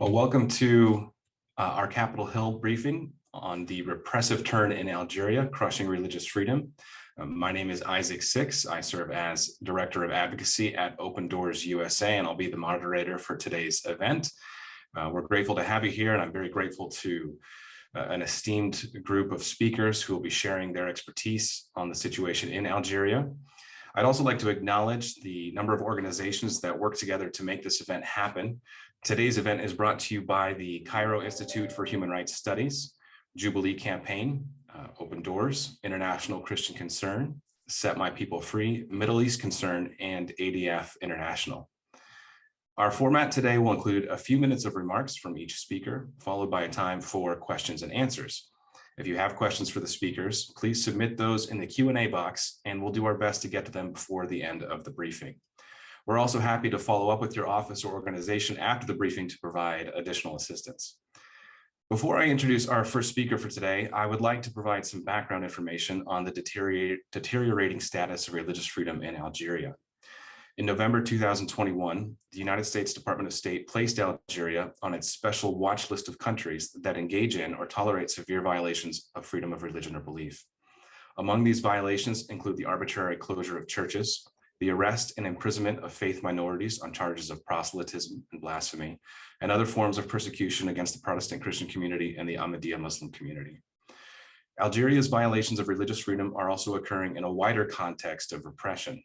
Well, welcome to our Capitol Hill briefing on the repressive turn in Algeria, crushing religious freedom. My name is Isaac Six. I serve as Director of Advocacy at Open Doors USA, and I'll be the moderator for today's event. We're grateful to have you here, and I'm very grateful to an esteemed group of speakers who will be sharing their expertise on the situation in Algeria. I'd also like to acknowledge the number of organizations that work together to make this event happen. Today's event is brought to you by the Cairo Institute for Human Rights Studies, Jubilee Campaign, Open Doors, International Christian Concern, Set My People Free, Middle East Concern, and ADF International. Our format today will include a few minutes of remarks from each speaker, followed by a time for questions and answers. If you have questions for the speakers, please submit those in the Q&A box, and we'll do our best to get to them before the end of the briefing. We're also happy to follow up with your office or organization after the briefing to provide additional assistance. Before I introduce our first speaker for today, I would like to provide some background information on the deteriorating status of religious freedom in Algeria. In November 2021, the United States Department of State placed Algeria on its special watch list of countries that engage in or tolerate severe violations of freedom of religion or belief. Among these violations include the arbitrary closure of churches, the arrest and imprisonment of faith minorities on charges of proselytism and blasphemy, and other forms of persecution against the Protestant Christian community and the Ahmadiyya Muslim community. Algeria's violations of religious freedom are also occurring in a wider context of repression.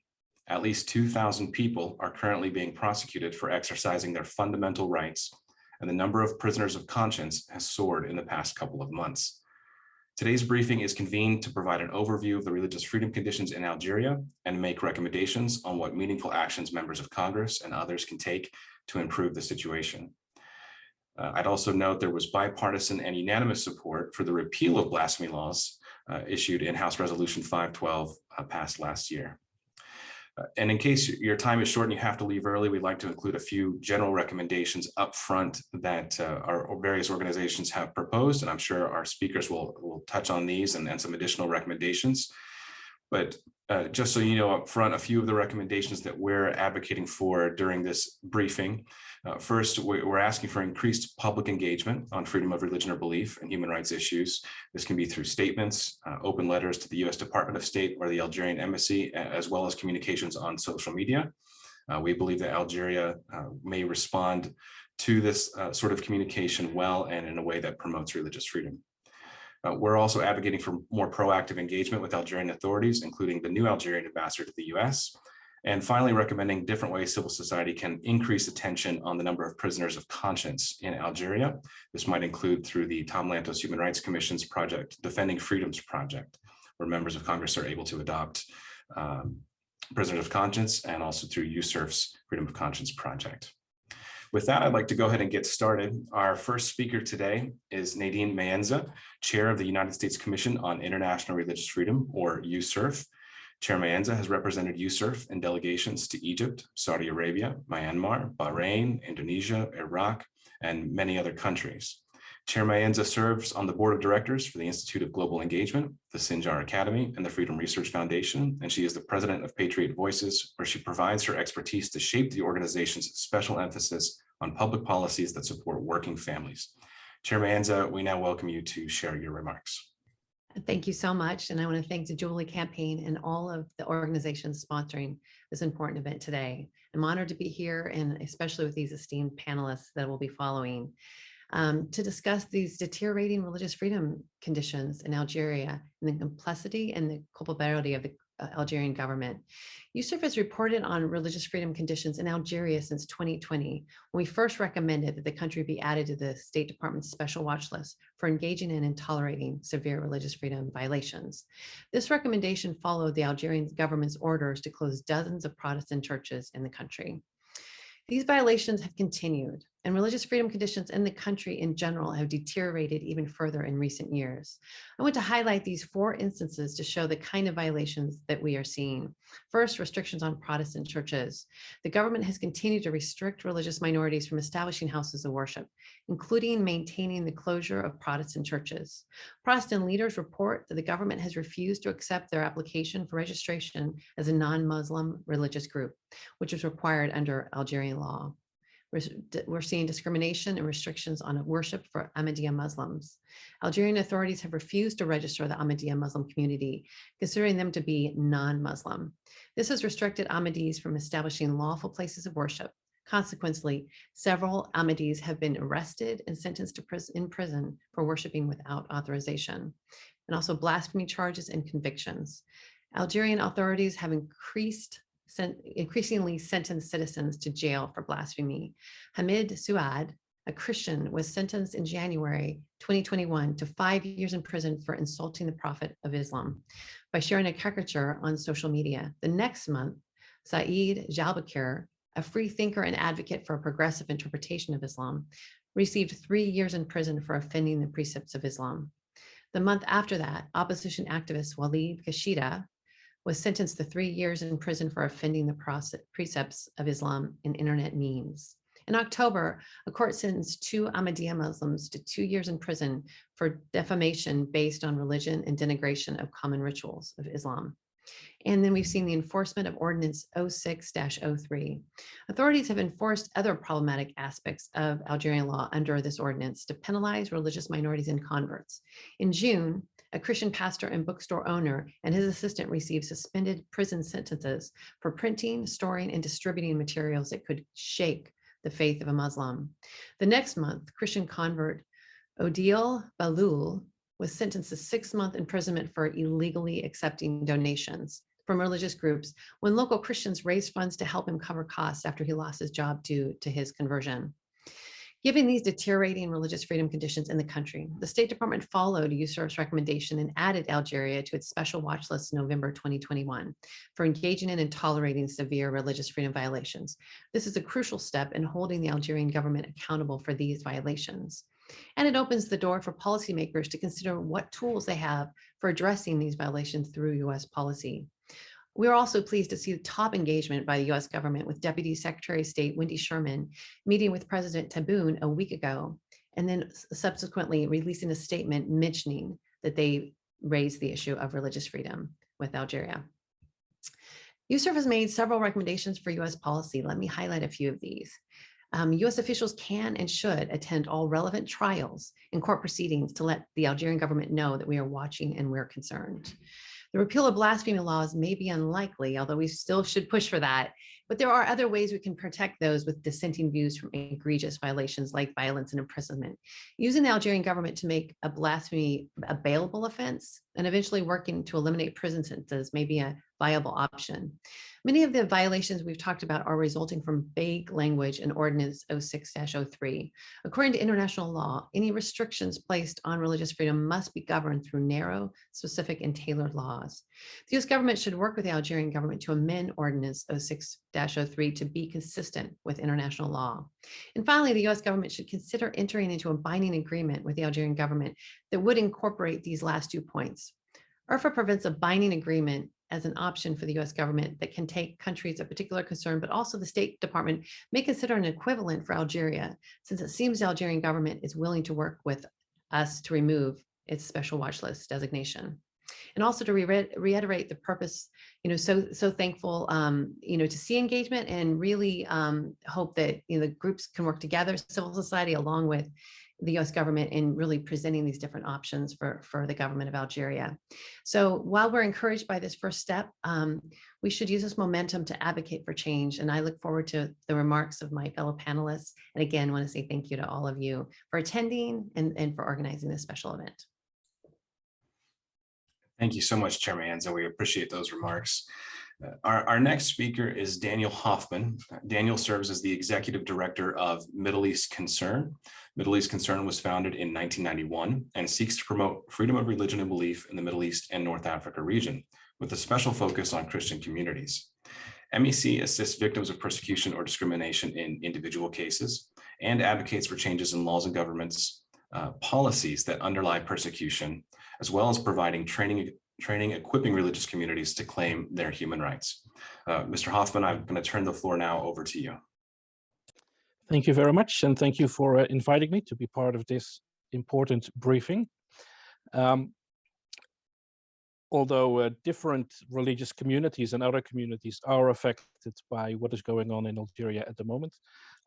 At least 2,000 people are currently being prosecuted for exercising their fundamental rights, and the number of prisoners of conscience has soared in the past couple of months. Today's briefing is convened to provide an overview of the religious freedom conditions in Algeria and make recommendations on what meaningful actions members of Congress and others can take to improve the situation. I'd also note there was bipartisan and unanimous support for the repeal of blasphemy laws issued in House Resolution 512 passed last year. And in case your time is short and you have to leave early, we'd like to include a few general recommendations up front that our various organizations have proposed, and I'm sure our speakers will touch on these and some additional recommendations. But just so you know up front, a few of the recommendations that we're advocating for during this briefing. First, we're asking for increased public engagement on freedom of religion or belief and human rights issues. This can be through statements, open letters to the U.S. Department of State or the Algerian embassy, as well as communications on social media. We believe that Algeria may respond to this sort of communication well and in a way that promotes religious freedom. We're also advocating for more proactive engagement with Algerian authorities, including the new Algerian ambassador to the US. And finally, recommending different ways civil society can increase attention on the number of prisoners of conscience in Algeria. This might include through the Tom Lantos Human Rights Commission's project, Defending Freedoms Project, where members of Congress are able to adopt prisoners of conscience, and also through USCIRF's Freedom of Conscience Project. With that, I'd like to go ahead and get started. Our first speaker today is Nadine Maenza, Chair of the United States Commission on International Religious Freedom, or USCIRF. Chair Maenza has represented USCIRF in delegations to Egypt, Saudi Arabia, Myanmar, Bahrain, Indonesia, Iraq, and many other countries. Chair Maenza serves on the board of directors for the Institute of Global Engagement, the Sinjar Academy, and the Freedom Research Foundation, and she is the president of Patriot Voices, where she provides her expertise to shape the organization's special emphasis on public policies that support working families. Chair Maenza, we now welcome you to share your remarks. Thank you so much. And I want to thank the Jubilee campaign and all of the organizations sponsoring this important event today. I'm honored to be here, and especially with these esteemed panelists that will be following, to discuss these deteriorating religious freedom conditions in Algeria and the complexity and the culpability of the Algerian government. USCIRF has reported on religious freedom conditions in Algeria since 2020, when we first recommended that the country be added to the State Department's special watch list for engaging in and tolerating severe religious freedom violations. This recommendation followed the Algerian government's orders to close dozens of Protestant churches in the country. These violations have continued, and religious freedom conditions in the country in general have deteriorated even further in recent years. I want to highlight these 4 instances to show the kind of violations that we are seeing. First, restrictions on Protestant churches. The government has continued to restrict religious minorities from establishing houses of worship, including maintaining the closure of Protestant churches. Protestant leaders report that the government has refused to accept their application for registration as a non-Muslim religious group, which is required under Algerian law. We're seeing discrimination and restrictions on worship for Ahmadiyya Muslims. Algerian authorities have refused to register the Ahmadiyya Muslim community, considering them to be non-Muslim. This has restricted Ahmadis from establishing lawful places of worship. Consequently, several Ahmadis have been arrested and sentenced to prison for worshiping without authorization, and also blasphemy charges and convictions. Algerian authorities have increasingly sentenced citizens to jail for blasphemy. Hamid Soudad, a Christian, was sentenced in January 2021 to 5 years in prison for insulting the Prophet of Islam by sharing a caricature on social media. The next month, Saeed Jalbakir, a free thinker and advocate for a progressive interpretation of Islam, received 3 years in prison for offending the precepts of Islam. The month after that, opposition activist Walid Kashida was sentenced to 3 years in prison for offending the precepts of Islam in internet memes. In October, a court sentenced 2 Ahmadiyya Muslims to 2 years in prison for defamation based on religion and denigration of common rituals of Islam. And then we've seen the enforcement of Ordinance 06-03. Authorities have enforced other problematic aspects of Algerian law under this ordinance to penalize religious minorities and converts. In June, a Christian pastor and bookstore owner and his assistant received suspended prison sentences for printing, storing, and distributing materials that could shake the faith of a Muslim. The next month, Christian convert Odile Baloul was sentenced to 6-month imprisonment for illegally accepting donations from religious groups when local Christians raised funds to help him cover costs after he lost his job due to his conversion. Given these deteriorating religious freedom conditions in the country, the State Department followed USCIRF's recommendation and added Algeria to its special watch list in November 2021 for engaging in and tolerating severe religious freedom violations. This is a crucial step in holding the Algerian government accountable for these violations. And it opens the door for policymakers to consider what tools they have for addressing these violations through US policy. We are also pleased to see the top engagement by the US government with Deputy Secretary of State Wendy Sherman meeting with President Tebboune a week ago, and then subsequently releasing a statement mentioning that they raised the issue of religious freedom with Algeria. USCIRF has made several recommendations for US policy. Let me highlight a few of these. US officials can and should attend all relevant trials and court proceedings to let the Algerian government know that we are watching and we're concerned. The repeal of blasphemy laws may be unlikely, although we still should push for that. But there are other ways we can protect those with dissenting views from egregious violations like violence and imprisonment. Using the Algerian government to make a blasphemy a bailable offense and eventually working to eliminate prison sentences may be a viable option. Many of the violations we've talked about are resulting from vague language in Ordinance 06-03. According to international law, any restrictions placed on religious freedom must be governed through narrow, specific, and tailored laws. The US government should work with the Algerian government to amend Ordinance 06-03 to be consistent with international law. And finally, the US government should consider entering into a binding agreement with the Algerian government that would incorporate these last 2 points. URFA prevents a binding agreement as an option for the US government that can take countries of particular concern, but also the State Department may consider an equivalent for Algeria, since it seems the Algerian government is willing to work with us to remove its special watch list designation. And also to reiterate the purpose, so thankful, to see engagement and really hope that, the groups can work together, civil society, along with the US government in really presenting these different options for the government of Algeria. So while we're encouraged by this first step, we should use this momentum to advocate for change. And I look forward to the remarks of my fellow panelists. And again, want to say thank you to all of you for attending and for organizing this special event. Thank you so much, Chair Maenza. We appreciate those remarks. Our next speaker is Daniel Hoffman. Daniel serves as the Executive Director of Middle East Concern. Middle East Concern was founded in 1991 and seeks to promote freedom of religion and belief in the Middle East and North Africa region, with a special focus on Christian communities. MEC assists victims of persecution or discrimination in individual cases and advocates for changes in laws and governments policies that underlie persecution, as well as providing training, equipping religious communities to claim their human rights. Mr. Hoffman, I'm going to turn the floor now over to you. Thank you very much, and thank you for inviting me to be part of this important briefing. Although different religious communities and other communities are affected by what is going on in Algeria at the moment,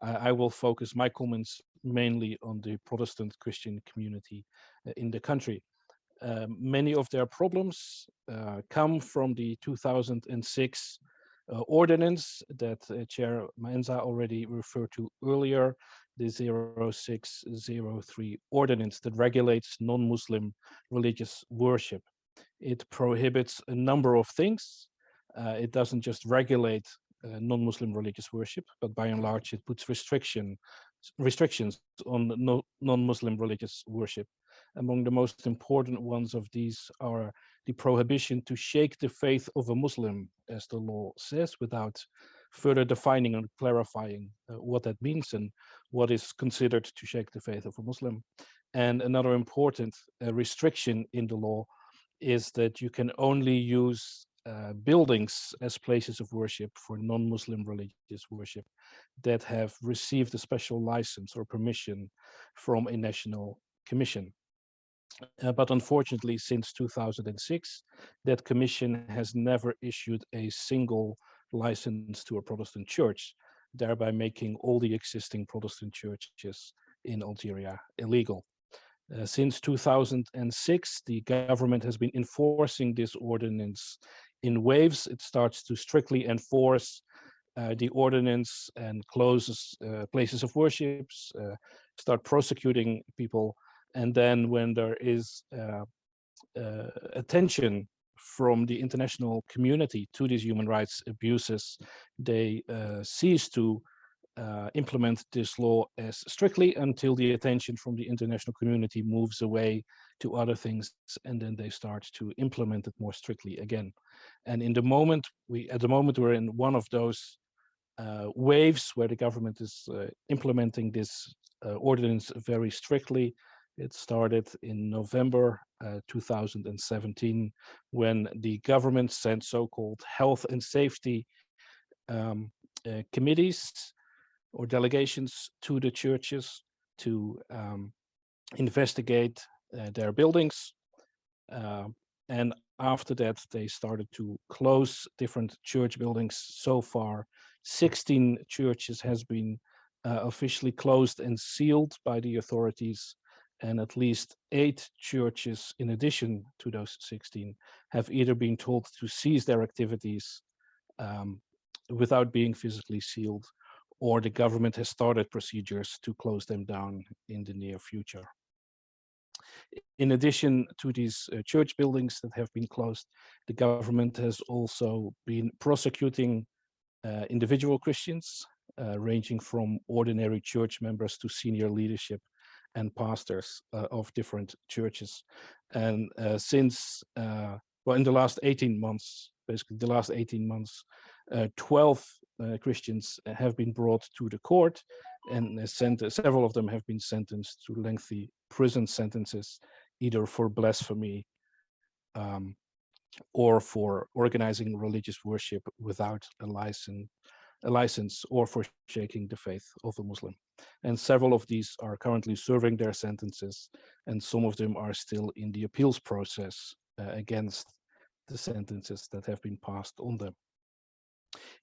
I will focus my comments mainly on the Protestant Christian community in the country. Many of their problems come from the 2006 ordinance that Chair Maenza already referred to earlier, the 0603 ordinance that regulates non-Muslim religious worship. It prohibits a number of things. It doesn't just regulate non-Muslim religious worship, but by and large it puts restrictions on non-Muslim religious worship. Among the most important ones of these are the prohibition to shake the faith of a Muslim, as the law says, without further defining and clarifying what that means and what is considered to shake the faith of a Muslim. And another important restriction in the law is that you can only use buildings as places of worship for non-Muslim religious worship that have received a special license or permission from a national commission. But unfortunately, since 2006, that commission has never issued a single license to a Protestant church, thereby making all the existing Protestant churches in Algeria illegal. Since 2006, the government has been enforcing this ordinance in waves. It starts to strictly enforce the ordinance and closes places of worship, start prosecuting people. And then when there is attention from the international community to these human rights abuses, they cease to implement this law as strictly until the attention from the international community moves away to other things, and then they start to implement it more strictly again. And at the moment we're in one of those waves where the government is implementing this ordinance very strictly. It started in November 2017 when the government sent so-called health and safety committees or delegations to the churches to investigate their buildings. And after that, they started to close different church buildings. So far, 16 churches has been officially closed and sealed by the authorities, and at least 8 churches in addition to those 16 have either been told to cease their activities without being physically sealed, or the government has started procedures to close them down in the near future. In addition to these church buildings that have been closed, the government has also been prosecuting individual Christians, ranging from ordinary church members to senior leadership and pastors of different churches. And in the last 18 months, 12 Christians have been brought to the court, and several of them have been sentenced to lengthy prison sentences, either for blasphemy or for organizing religious worship without a license, or for shaking the faith of a Muslim. And several of these are currently serving their sentences, and some of them are still in the appeals process against the sentences that have been passed on them.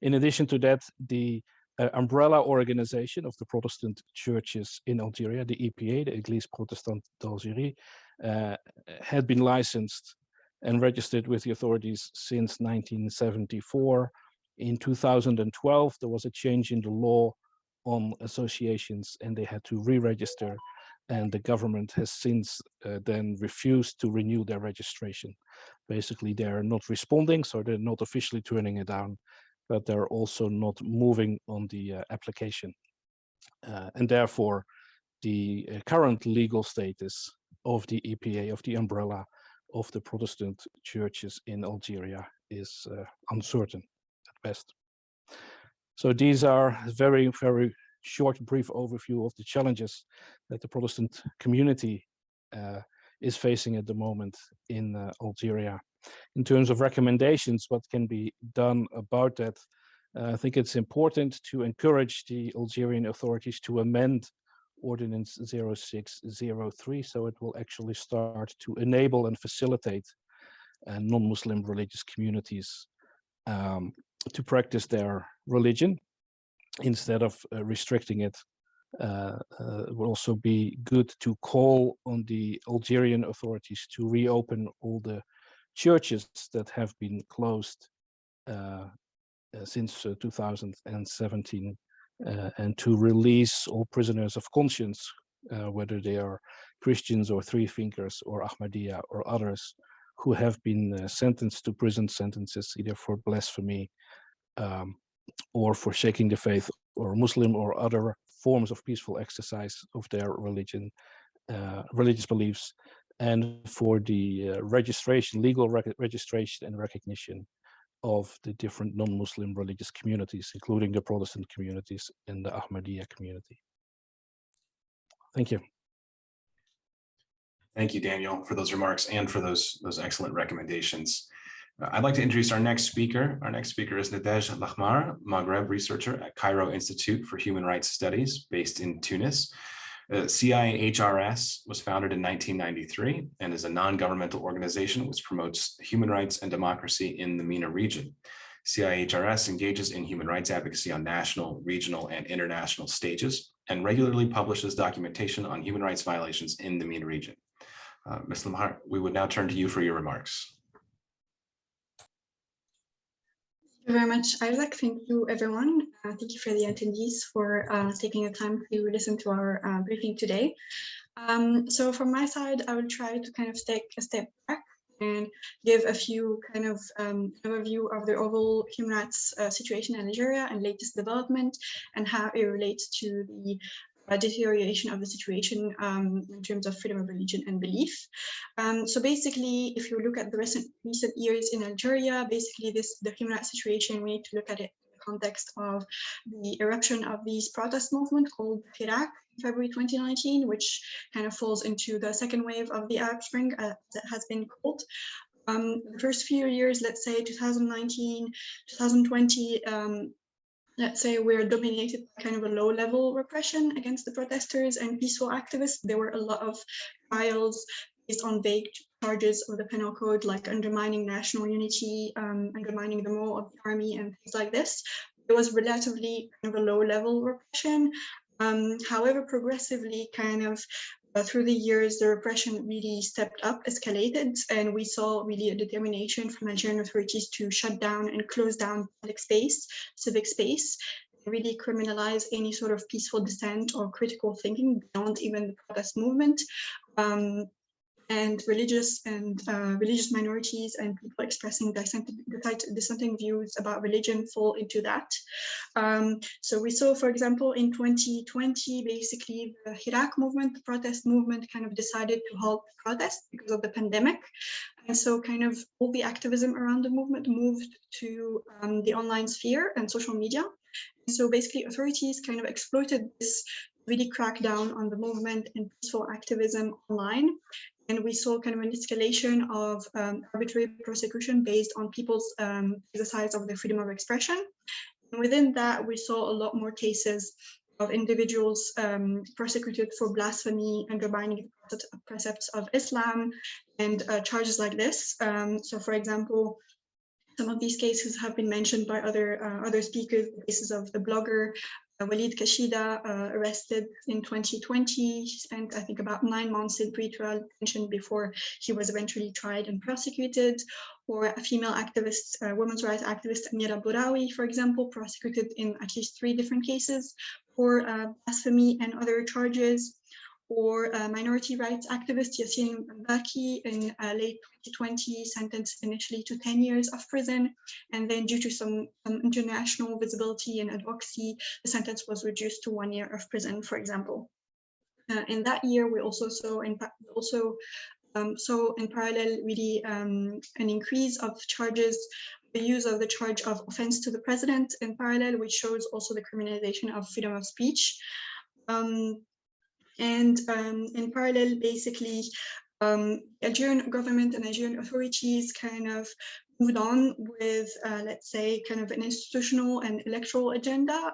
In addition to that, the umbrella organization of the Protestant churches in Algeria, the EPA, the Église Protestante d'Algérie, had been licensed and registered with the authorities since 1974. In 2012, there was a change in the law on associations, and they had to re-register, and the government has since then refused to renew their registration. Basically, they're not responding, so they're not officially turning it down, but they're also not moving on the application. And therefore, the current legal status of the EPA, of the umbrella of the Protestant churches in Algeria, is uncertain at best. So these are very, very short, brief overview of the challenges that the Protestant community is facing at the moment in Algeria. In terms of recommendations, what can be done about that? I think it's important to encourage the Algerian authorities to amend Ordinance 0603, so it will actually start to enable and facilitate non-Muslim religious communities to practice their religion. instead of restricting it. It would also be good to call on the Algerian authorities to reopen all the churches that have been closed since 2017, and to release all prisoners of conscience, whether they are Christians or Three Thinkers or Ahmadiyya or others, who have been sentenced to prison sentences either for blasphemy or for shaking the faith, or Muslim or other forms of peaceful exercise of their religion, religious beliefs, and for the registration, legal registration and recognition of the different non-Muslim religious communities, including the Protestant communities and the Ahmadiyya community. Thank you. Thank you, Daniel, for those remarks and for those excellent recommendations. I'd like to introduce our next speaker. Our next speaker is Nadège Lahmar, Maghreb researcher at Cairo Institute for Human Rights Studies, based in Tunis. CIHRS was founded in 1993 and is a non-governmental organization which promotes human rights and democracy in the MENA region. CIHRS engages in human rights advocacy on national, regional, and international stages, and regularly publishes documentation on human rights violations in the MENA region. Ms. Lahmar, we would now turn to you for your remarks. Thank you very much, Isaac. Thank you, everyone. Thank you for the attendees for taking the time to listen to our briefing today. So from my side, I will try to kind of take a step back and give a few kind of overview of the overall human rights situation in Algeria and latest development, and how it relates to the deterioration of the situation in terms of freedom of religion and belief. So basically, if you look at the recent years in Algeria, basically the human rights situation, we need to look at it in the context of the eruption of these protest movement called Hirak in February 2019, which kind of falls into the second wave of the Arab Spring, that has been called. The first few years, let's say 2019, 2020, let's say we're dominated by kind of a low-level repression against the protesters and peaceful activists. There were a lot of trials based on vague charges of the penal code, like undermining national unity, undermining the role of the army, and things like this. It was relatively kind of a low-level repression. However, progressively, kind of through the years, the repression really stepped up, escalated, and we saw really a determination from Algerian authorities to shut down and close down public space, civic space, really criminalize any sort of peaceful dissent or critical thinking beyond even the protest movement. And religious minorities and people expressing dissenting views about religion fall into that. So we saw, for example, in 2020, basically the Hirak movement, the protest movement, kind of decided to halt protest because of the pandemic. And so kind of all the activism around the movement moved to the online sphere and social media. And so basically authorities kind of exploited this, really crack down on the movement and peaceful activism online. And we saw kind of an escalation of arbitrary prosecution based on people's exercise of their freedom of expression. And within that, we saw a lot more cases of individuals prosecuted for blasphemy, undermining the precepts of Islam, and charges like this. So, for example, some of these cases have been mentioned by other speakers. The cases of the blogger Walid Kashida, arrested in 2020. He spent, I think, about 9 months in pre-trial detention before he was eventually tried and prosecuted. Or a female activist, women's rights activist Amira Bouraoui, for example, prosecuted in at least 3 different cases for blasphemy and other charges. Or minority rights activist Yassine Baki in late 2020, sentenced initially to 10 years of prison, and then due to some international visibility and advocacy, the sentence was reduced to 1 year of prison, for example. In that year, we also saw in parallel really an increase of charges, the use of the charge of offense to the president in parallel, which shows also the criminalization of freedom of speech. And in parallel, basically, Algerian government and Algerian authorities kind of moved on with, let's say, kind of an institutional and electoral agenda.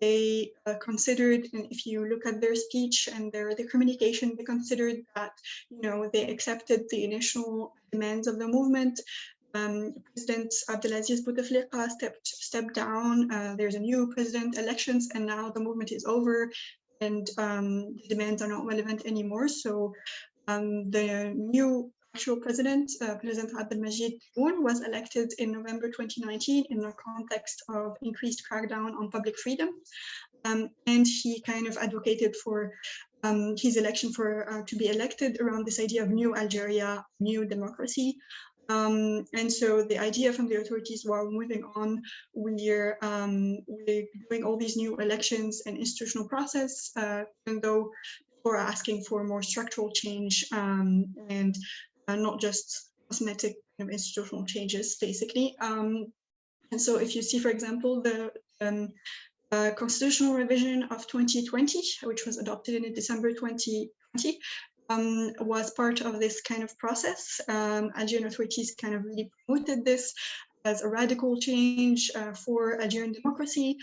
They considered, and if you look at their speech and their communication, they considered that, you know, they accepted the initial demands of the movement. President Abdelaziz Bouteflika stepped down. There's a new president, elections, and now the movement is over, and the demands are not relevant anymore. So the new actual president, President Abdelmajid Tebboune, was elected in November 2019 in the context of increased crackdown on public freedom, and he kind of advocated for his election to be elected around this idea of new Algeria, new democracy. And so the idea from the authorities, while moving on, we're doing all these new elections and institutional process, even though we're asking for more structural change and not just cosmetic kind of institutional changes, basically. And so if you see, for example, the constitutional revision of 2020, which was adopted in December 2020, was part of this kind of process. Algerian authorities kind of really promoted this as a radical change for Algerian democracy.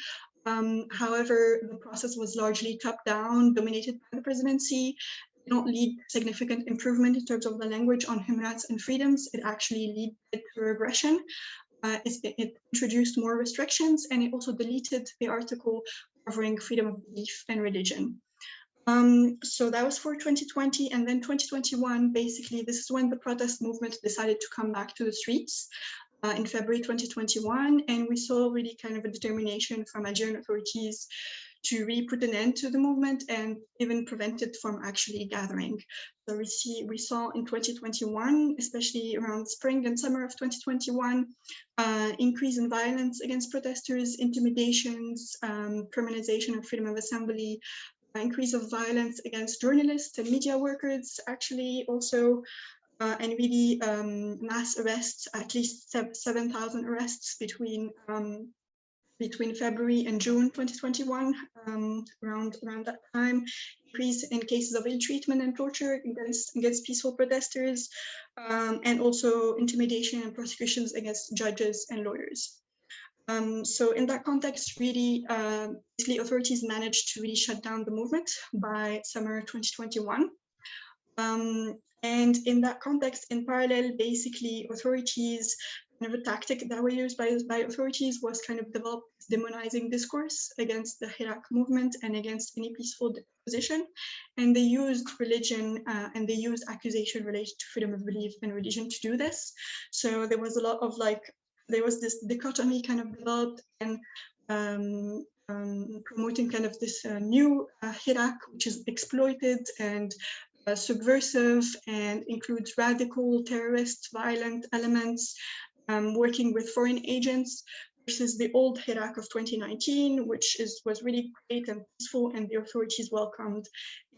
However, the process was largely top-down, dominated by the presidency. It did not lead to significant improvement in terms of the language on human rights and freedoms. It actually led to regression. It introduced more restrictions, and it also deleted the article covering freedom of belief and religion. So that was for 2020, and then 2021, basically, this is when the protest movement decided to come back to the streets in February 2021, and we saw really kind of a determination from Algerian authorities to really put an end to the movement and even prevent it from actually gathering. So we saw in 2021, especially around spring and summer of 2021, increase in violence against protesters, intimidations, criminalization of freedom of assembly, increase of violence against journalists and media workers, actually also, and really mass arrests, at least 7,000 arrests between February and June 2021, around that time. Increase in cases of ill treatment and torture against peaceful protesters, and also intimidation and prosecutions against judges and lawyers. So in that context, really, basically authorities managed to really shut down the movement by summer 2021. And in that context, in parallel, basically authorities, kind of a tactic that were used by authorities was kind of develop demonizing discourse against the Hirak movement and against any peaceful opposition. And they used religion and they used accusation related to freedom of belief and religion to do this. So there was a lot of there was this dichotomy kind of developed, and promoting kind of this new Hirak, which is exploited and subversive and includes radical, terrorist, violent elements, working with foreign agents, versus the old Hirak of 2019, which was really great and peaceful, and the authorities welcomed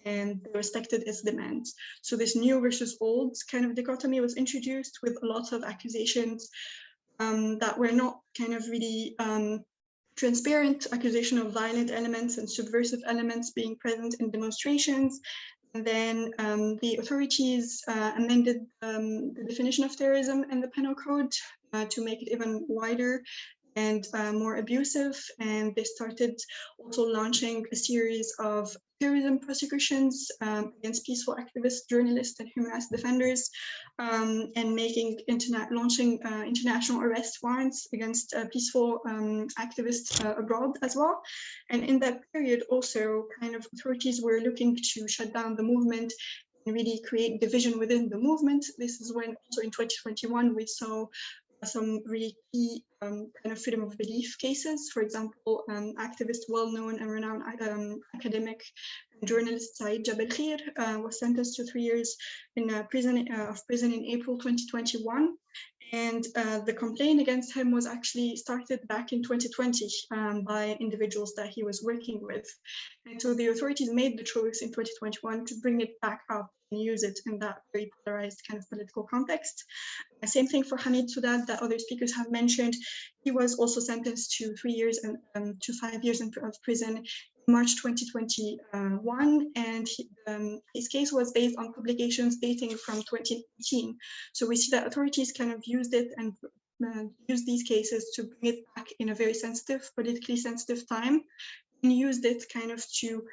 and they respected its demands. So this new versus old kind of dichotomy was introduced with a lot of accusations that were not kind of really transparent, accusation of violent elements and subversive elements being present in demonstrations. And then the authorities amended the definition of terrorism in the penal code to make it even wider and more abusive. And they started also launching a series of terrorism prosecutions against peaceful activists, journalists, and human rights defenders, and launching international arrest warrants against peaceful activists abroad as well. And in that period, also, kind of authorities were looking to shut down the movement and really create division within the movement. This is when, also in 2021, we saw some really key kind of freedom of belief cases. For example, activist, well-known and renowned academic and journalist Said Jabal Khair was sentenced to 3 years in prison in April 2021. And the complaint against him was actually started back in 2020 by individuals that he was working with. And so the authorities made the choice in 2021 to bring it back up and use it in that very polarized kind of political context. Same thing for Hamid Soudad that other speakers have mentioned. He was also sentenced to 3 years and to 5 years of prison in March 2021, and his case was based on publications dating from 2018. So we see that authorities kind of used it and used these cases to bring it back in a very sensitive, politically sensitive time, and used it kind of to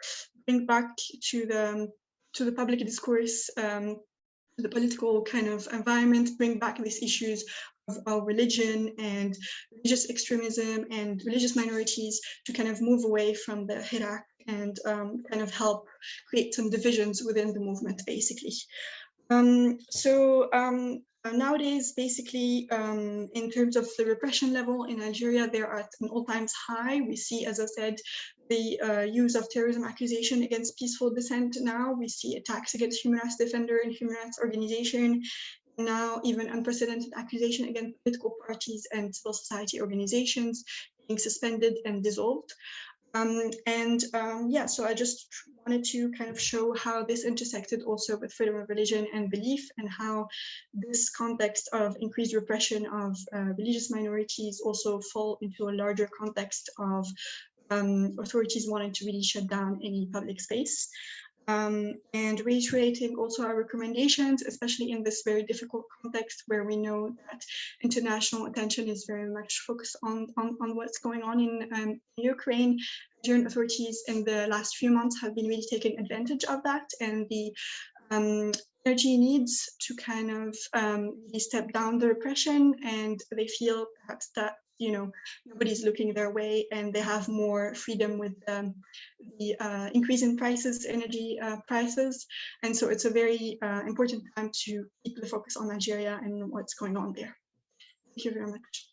bring back to the public discourse, the political kind of environment, bring back these issues of religion and religious extremism and religious minorities to kind of move away from the hierarchy and kind of help create some divisions within the movement, basically. Nowadays, basically, in terms of the repression level in Algeria, they're at an all-time high. We see, as I said, the use of terrorism accusation against peaceful dissent now. We see attacks against human rights defender and human rights organization. Now, even unprecedented accusation against political parties and civil society organizations being suspended and dissolved. So I just wanted to kind of show how this intersected also with freedom of religion and belief, and how this context of increased repression of religious minorities also fall into a larger context of authorities wanting to really shut down any public space. And reiterating also our recommendations, especially in this very difficult context where we know that international attention is very much focused on what's going on in Ukraine. Algerian authorities in the last few months have been really taking advantage of that, and the energy needs to kind of really step down the repression, and they feel perhaps that nobody's looking their way, and they have more freedom with the increase in prices, energy prices. And so it's a very important time to keep the focus on Algeria and what's going on there. Thank you very much.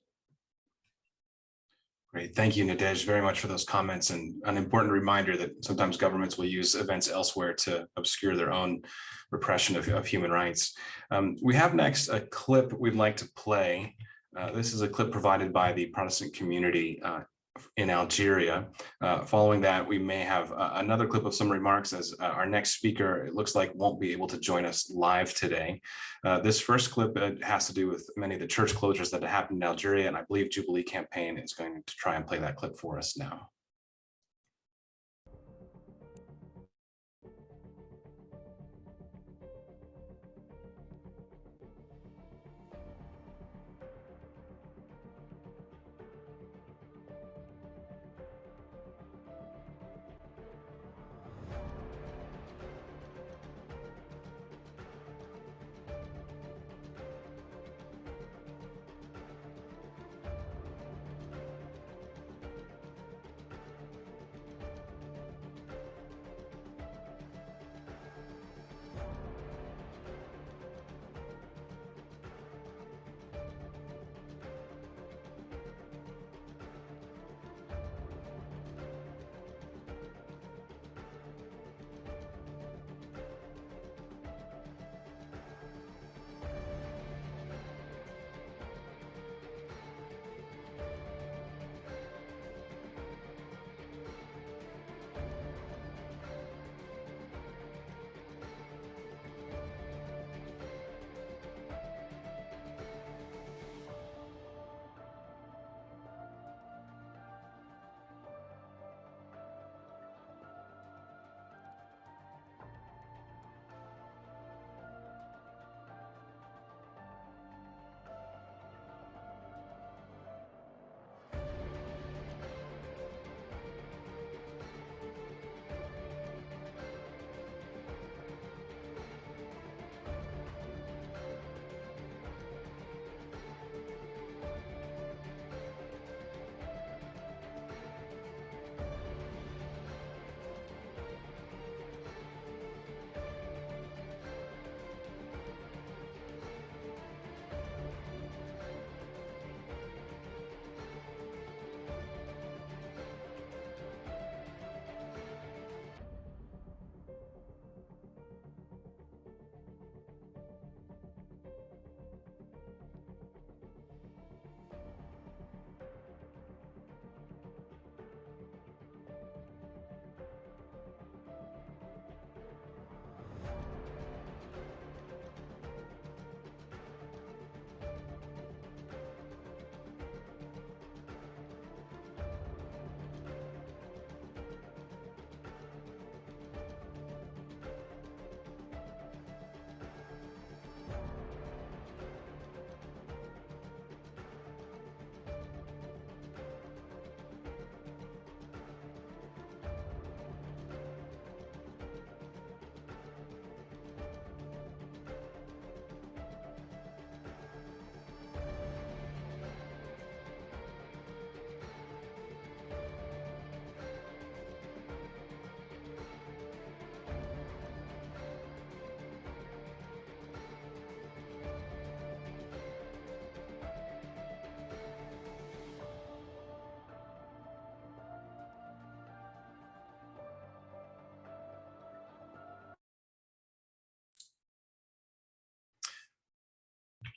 Great, thank you, Nadège, very much for those comments, and an important reminder that sometimes governments will use events elsewhere to obscure their own repression of human rights. We have next a clip we'd like to play. This is a clip provided by the Protestant community in Algeria. Following that, we may have another clip of some remarks, as our next speaker, it looks like, won't be able to join us live today. This first clip has to do with many of the church closures that have happened in Algeria, and I believe Jubilee campaign is going to try and play that clip for us now.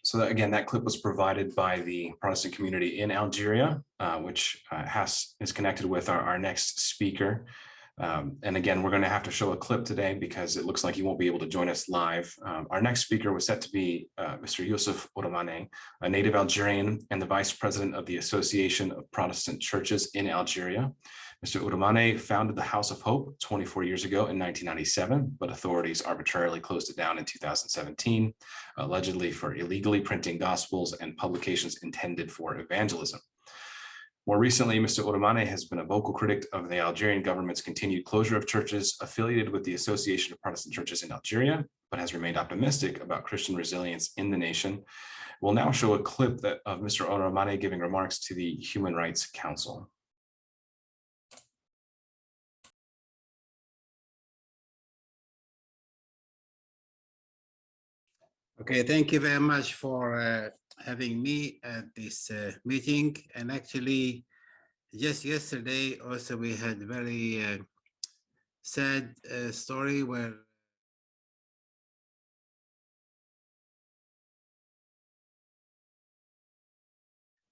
So that, again, that clip was provided by the Protestant community in Algeria, which is connected with our next speaker. And again, we're going to have to show a clip today because it looks like you won't be able to join us live. Our next speaker was set to be Mr. Youssef, Ourahmane, a native Algerian and the vice president of the Association of Protestant Churches in Algeria. Mr. Ourahmane founded the House of Hope 24 years ago in 1997, but authorities arbitrarily closed it down in 2017, allegedly for illegally printing gospels and publications intended for evangelism. More recently, Mr. Ourahmane has been a vocal critic of the Algerian government's continued closure of churches affiliated with the Association of Protestant Churches in Algeria, but has remained optimistic about Christian resilience in the nation. We'll now show a clip of Mr. Ourahmane giving remarks to the Human Rights Council. Okay, thank you very much for having me at this meeting. And actually, just yesterday, also we had very sad story where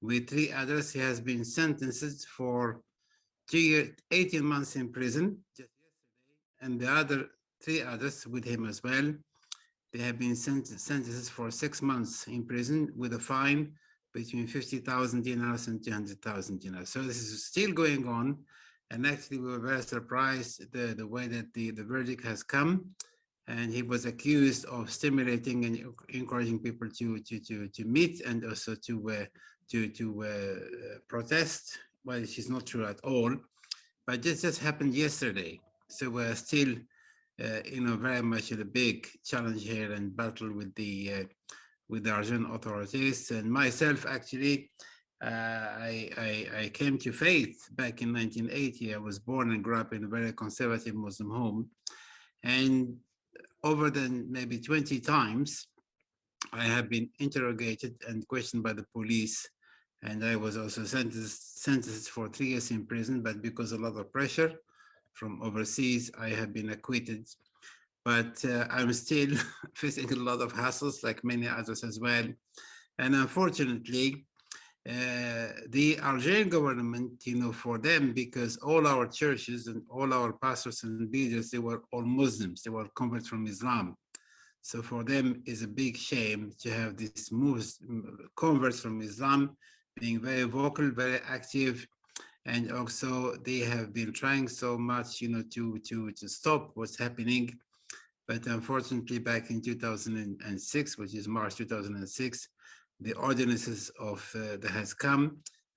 with 3 others, he has been sentenced for 2 years, 18 months in prison just yesterday, and the other 3 others with him as well. They have been sentenced for 6 months in prison with a fine between 50,000 dinars and 200,000 dinars. So this is still going on. And actually, we were very surprised the way that the verdict has come. And he was accused of stimulating and encouraging people to meet and also to protest. Well, which is not true at all. But this just happened yesterday. So we're still very much a big challenge here and battle with the Algerian authorities. And myself, actually, I came to faith back in 1980. I was born and grew up in a very conservative Muslim home, and over maybe 20 times, I have been interrogated and questioned by the police, and I was also sentenced for 3 years in prison. But because of a lot of pressure from overseas, I have been acquitted, but I'm still facing a lot of hassles like many others as well. And unfortunately, the Algerian government, for them, because all our churches and all our pastors and leaders, they were all Muslims, they were converts from Islam. So for them, it's a big shame to have these converts from Islam being very vocal, very active. And also they have been trying so much, to stop what's happening. But unfortunately, back in 2006, which is March 2006, the ordinances that has come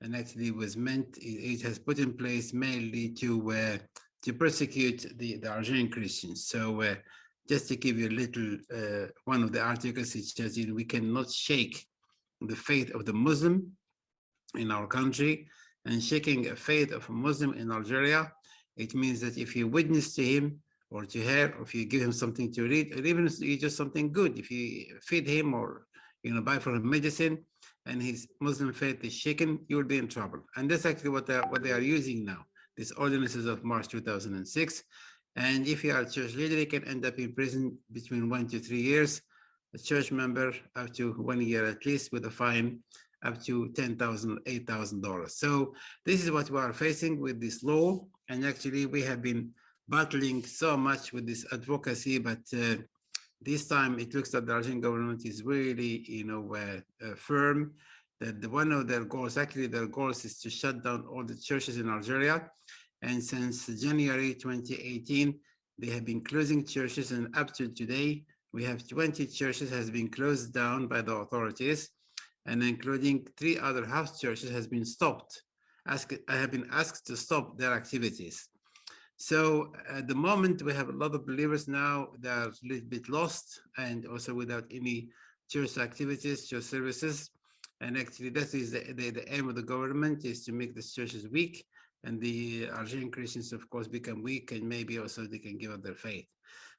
and actually was meant, it has put in place mainly to persecute the Algerian Christians. So just to give you a little, one of the articles, it says, we cannot shake the faith of the Muslim in our country. And shaking a faith of a Muslim in Algeria, it means that if you witness to him or to her, or if you give him something to read, or even if it's just something good, if you feed him or buy for him medicine, and his Muslim faith is shaken, you will be in trouble. And that's actually what they are using now. These ordinances of March 2006. And if you are a church leader, you can end up in prison between 1 to 3 years. A church member up to 1 year at least, with a fine up to $10,000, $8,000. So this is what we are facing with this law. And actually, we have been battling so much with this advocacy, but this time it looks that the Algerian government is really, firm. That one of their goals, is to shut down all the churches in Algeria. And since January 2018, they have been closing churches, and up to today, we have 20 churches has been closed down by the authorities, and including 3 other house churches has been stopped. I have been asked to stop their activities. So at the moment, we have a lot of believers now that are a little bit lost and also without any church activities, church services. And actually, that is the aim of the government, is to make the churches weak, and the Algerian Christians, of course, become weak, and maybe also they can give up their faith.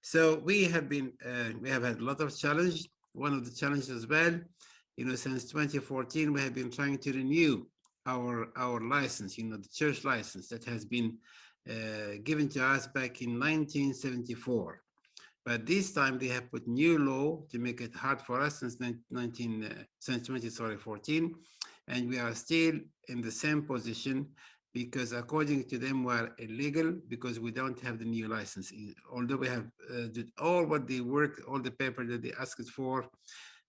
So we have had a lot of challenge. One of the challenges as well, since 2014, we have been trying to renew our license, the church license that has been given to us back in 1974. But this time they have put new law to make it hard for us since 2014, and we are still in the same position because according to them we are illegal because we don't have the new license. Although we have did all what they work, all the paper that they asked for,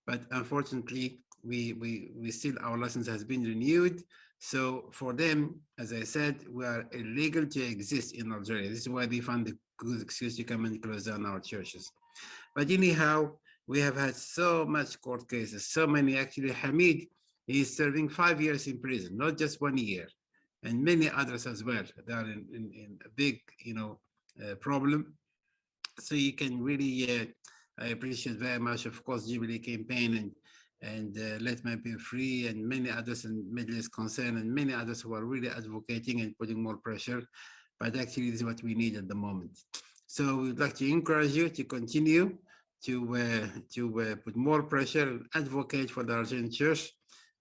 but unfortunately we still, our license has been renewed. So for them, as I said, we are illegal to exist in Algeria. This is why they found a good excuse to come and close down our churches. But anyhow, we have had so much court cases, so many. Actually, Hamid, he is serving 5 years in prison, not just 1 year, and many others as well. They are in a big, problem. So you can really, I appreciate very much, of course, Jubilee campaign and Let Me Be Free and many others, and Middle East Concern and many others who are really advocating and putting more pressure. But actually, this is what we need at the moment. So we'd like to encourage you to continue to put more pressure and advocate for the Algerian church.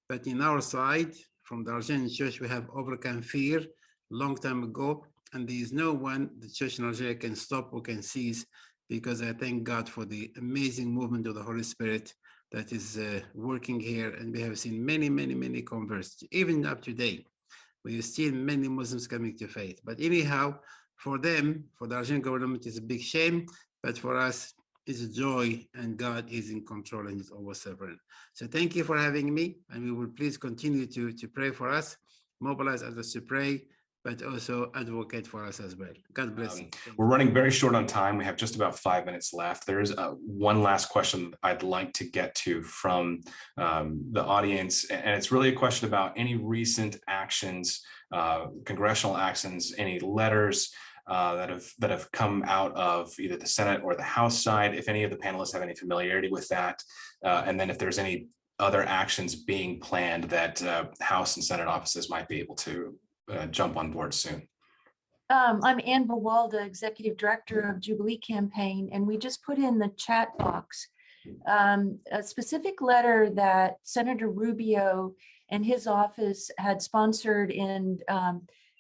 But in our side, from the Algerian church, we have overcome fear long time ago, and there is no one the church in Algeria can stop or can seize, because I thank God for the amazing movement of the Holy Spirit that is working here, and we have seen many converts, even up to date. We have seen many Muslims coming to faith. But anyhow, for them, for the Algerian government, it's a big shame, but for us, it's a joy, and God is in control and is always sovereign. So thank you for having me, and we will please continue to pray for us, mobilize others to pray, but also advocate for us as well. God bless you. We're running very short on time. We have just about 5 minutes left. There's one last question I'd like to get to from the audience, and it's really a question about any recent actions, congressional actions, any letters that have come out of either the Senate or the House side, if any of the panelists have any familiarity with that, and then if there's any other actions being planned that House and Senate offices might be able to jump on board soon. I'm Ann Buwalda, Executive Director of Jubilee Campaign, and we just put in the chat box a specific letter that Senator Rubio and his office had sponsored, and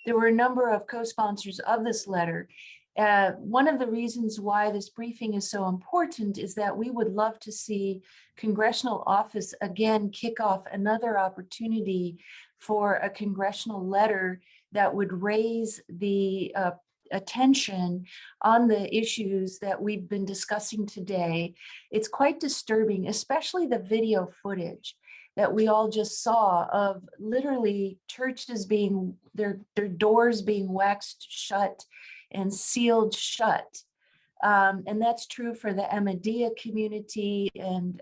there were a number of co-sponsors of this letter. One of the reasons why this briefing is so important is that we would love to see congressional office again kick off another opportunity for a congressional letter that would raise the attention on the issues that we've been discussing today. It's quite disturbing, especially the video footage that we all just saw of literally churches being, their doors being waxed shut and sealed shut. And that's true for the Ahmadiyya community and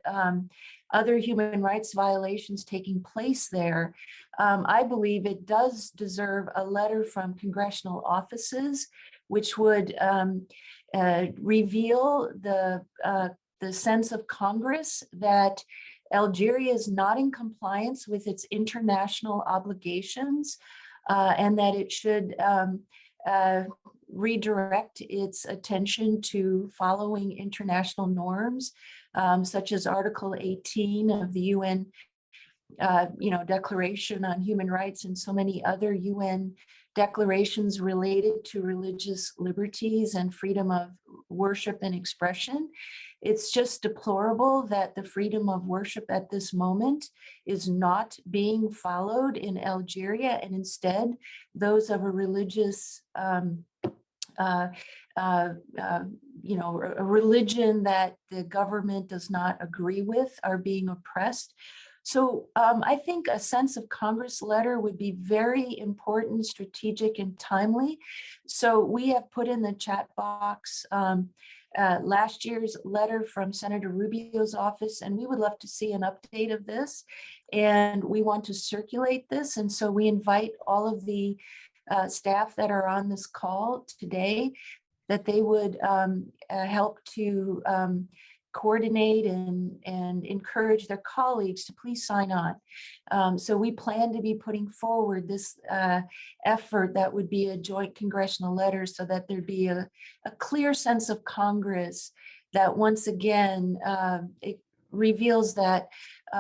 other human rights violations taking place there. I believe it does deserve a letter from congressional offices, which would reveal the sense of Congress that Algeria is not in compliance with its international obligations, and that it should redirect its attention to following international norms, such as Article 18 of the UN, Declaration on Human Rights, and so many other UN declarations related to religious liberties and freedom of worship and expression. It's just deplorable that the freedom of worship at this moment is not being followed in Algeria, and instead those of a religious a religion that the government does not agree with are being oppressed. So I think a sense of Congress letter would be very important, strategic, and timely. So we have put in the chat box last year's letter from Senator Rubio's office, and we would love to see an update of this. And we want to circulate this. And so we invite all of the staff that are on this call today, that they would help to coordinate and encourage their colleagues to please sign on. So we plan to be putting forward this effort that would be a joint congressional letter, so that there'd be a clear sense of Congress that once again it reveals that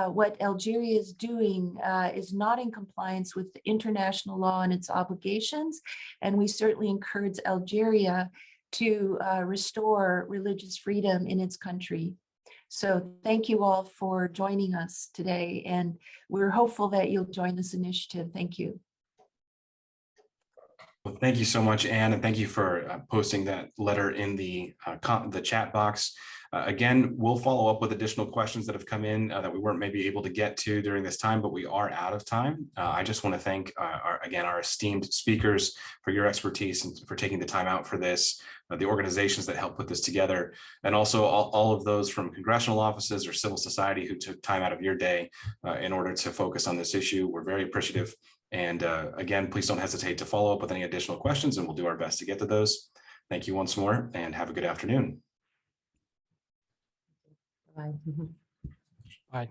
what Algeria is doing is not in compliance with the international law and its obligations. And we certainly encourage Algeria to restore religious freedom in its country. So thank you all for joining us today, and we're hopeful that you'll join this initiative. Thank you. Well, thank you so much, Anne, and thank you for posting that letter in the chat box. Again, we'll follow up with additional questions that have come in that we weren't maybe able to get to during this time, but we are out of time. I just want to thank, our esteemed speakers for your expertise and for taking the time out for this, the organizations that helped put this together, and also all of those from congressional offices or civil society who took time out of your day in order to focus on this issue. We're very appreciative. And again, please don't hesitate to follow up with any additional questions, and we'll do our best to get to those. Thank you once more, and have a good afternoon. Bye. Bye.